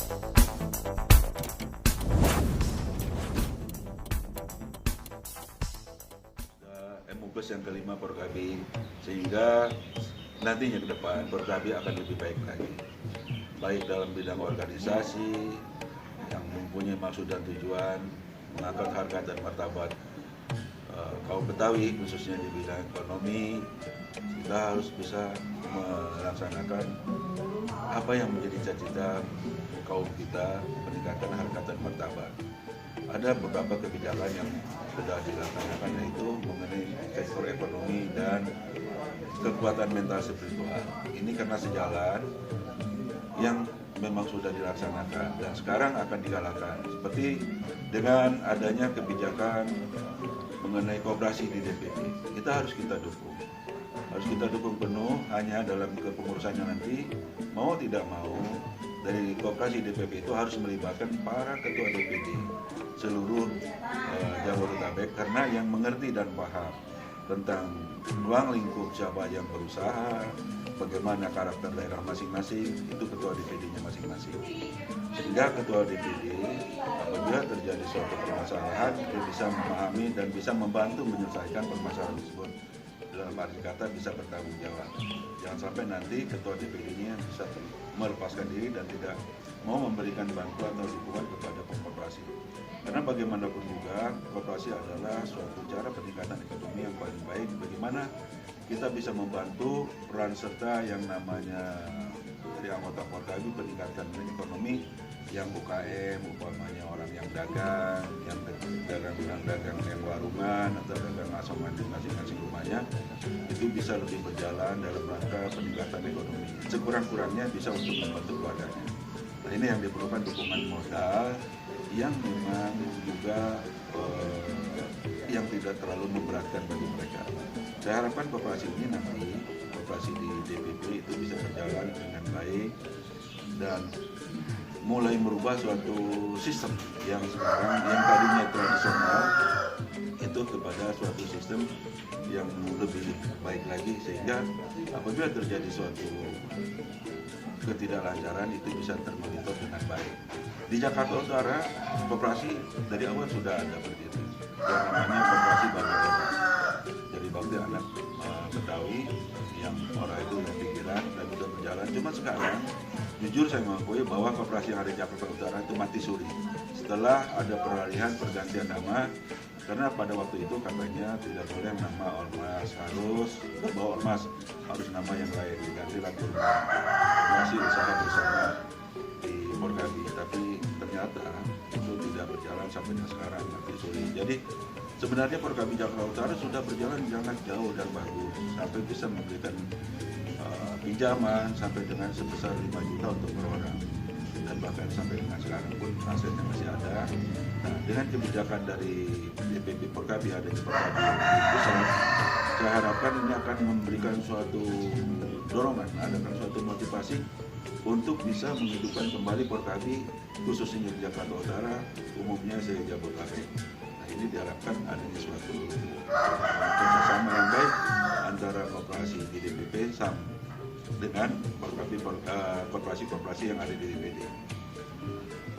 MUPES yang kelima Porkabi, sehingga nantinya ke depan Porkabi akan lebih baik lagi, baik dalam bidang organisasi yang mempunyai maksud dan tujuan mengangkat harkat dan martabat kaum Betawi, khususnya di bidang ekonomi. Kita harus bisa melaksanakan apa yang menjadi cita-cita kaum kita, meningkatkan harkat dan martabat. Ada beberapa kebijakan yang sudah dilaksanakan, yaitu mengenai sektor ekonomi dan kekuatan mental spiritual. Ini karena sejalan yang memang sudah dilaksanakan dan sekarang akan digalakkan, seperti dengan adanya kebijakan mengenai koperasi di DPP. Kita dukung penuh. Hanya dalam kepengurusannya nanti, mau tidak mau, dari koperasi DPP itu harus melibatkan para ketua DPD seluruh Jabodetabek, karena yang mengerti dan paham tentang ruang lingkup siapa yang berusaha, bagaimana karakter daerah masing-masing, itu ketua DPD-nya masing-masing. Sehingga ketua DPD apabila terjadi suatu permasalahan, dia bisa memahami dan bisa membantu menyelesaikan permasalahan tersebut. Dalam arti kata bisa bertanggung jawab. Jangan sampai nanti ketua DPD-nya bisa melepaskan diri dan tidak mau memberikan bantuan atau dukungan kepada koperasi. Karena bagaimanapun juga, koperasi adalah suatu cara peningkatan ekonomi yang paling baik. Bagaimana kita bisa membantu peran serta yang namanya dari anggota Porkabi peningkatan ekonomi yang UKM, umpamanya orang yang dagang, yang dagang yang warungan atau dagang asongan di masing-masing rumahnya, itu bisa lebih berjalan dalam rangka peningkatan ekonomi. Sekurang-kurangnya bisa untuk membantu keluarganya. Nah, ini yang diperlukan dukungan modal yang memang juga yang tidak terlalu memberatkan bagi mereka. Saya harapkan koperasi ini nanti, koperasi di DPP itu bisa berjalan dengan baik dan mulai merubah suatu sistem yang sekarang yang tadinya tradisional itu kepada suatu sistem yang lebih baik lagi, sehingga apabila terjadi suatu ketidaklancaran itu bisa termonitor dengan baik. Di Jakarta Utara, koperasi dari awal sudah ada berdiri yang namanya koperasi Bakti Bebas. Dari Bakti anak Betawi yang orang itu yang pikiran dan sudah berjalan. Cuma sekarang jujur saya mengakui bahwa koperasi yang ada di Jakarta Utara itu mati suri setelah ada pergantian nama, karena pada waktu itu katanya tidak boleh nama ormas, harus berbau ormas, harus nama yang lain, digantilah koperasi usaha bersama di Porkabi. Tapi ternyata itu tidak berjalan sampai sekarang, mati suri. Jadi sebenarnya Porkabi Jakarta Utara sudah berjalan sangat jauh dan bagus, sampai bisa memberikan pinjaman sampai dengan sebesar 5 juta untuk per orang, dan bahkan sampai dengan sekarang pun asetnya masih ada. Nah, dengan kebijakan dari DPP Porkabi, ada di Porkabi pusat, saya harapkan ini akan memberikan suatu dorongan, adakan suatu motivasi untuk bisa menghidupkan kembali Porkabi, khususnya di Jakarta Utara, umumnya se-Jabodetabek. Nah, ini diharapkan adanya suatu kerjasama yang baik antara koperasi di DPP dengan koperasi-koperasi yang ada di DPD.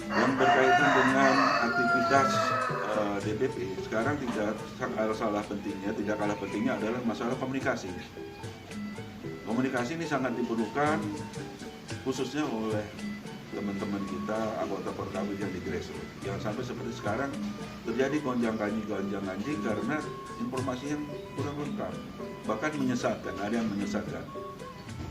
Yang berkaitan dengan aktivitas DPP, sekarang tidak kalah pentingnya adalah masalah komunikasi. Komunikasi ini sangat diperlukan khususnya oleh teman-teman kita, anggota Porkabi yang di grassroots. Jangan sampai seperti sekarang terjadi gonjang-ganjing karena informasi yang kurang lengkap, bahkan menyesatkan, ada yang menyesatkan.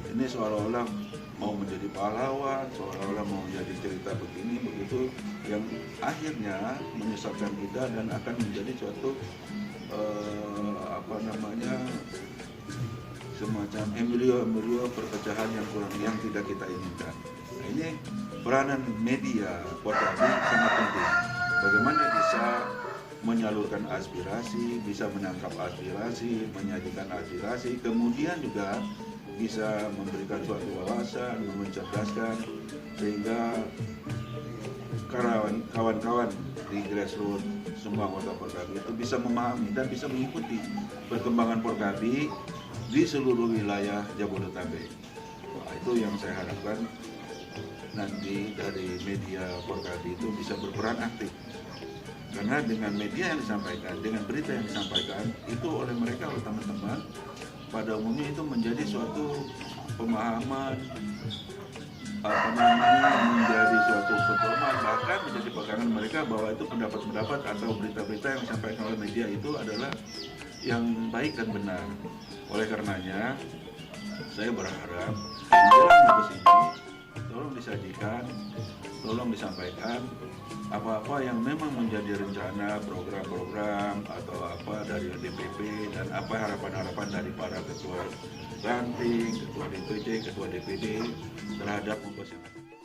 Ini seolah-olah mau menjadi pahlawan, seolah-olah mau menjadi cerita begini begitu, yang akhirnya menyesatkan kita dan akan menjadi suatu semacam embrio perpecahan yang tidak kita inginkan. Nah, ini peranan media Porkabi sangat penting. Bagaimana bisa menyalurkan aspirasi, bisa menangkap aspirasi, menyajikan aspirasi, kemudian juga bisa memberikan suatu wawasan, mencerdaskan, sehingga kawan-kawan di grassroots, semua anggota Porkabi itu bisa memahami dan bisa mengikuti perkembangan Porkabi di seluruh wilayah Jabodetabek. Itu yang saya harapkan nanti dari media Forkadi itu bisa berperan aktif. Karena dengan media yang disampaikan, dengan berita yang disampaikan, itu oleh mereka, oleh teman-teman, pada umumnya itu menjadi suatu pemahaman, menjadi suatu pedoman, bahkan menjadi pegangan mereka bahwa itu pendapat-pendapat atau berita-berita yang disampaikan oleh media itu adalah yang baik dan benar. Oleh karenanya, saya berharap menjelang Mabes ini, tolong disajikan, tolong disampaikan apa-apa yang memang menjadi rencana program-program atau apa dari DPP dan apa harapan-harapan dari para ketua ranting, ketua DPD, ketua DPD terhadap Mabes yang akan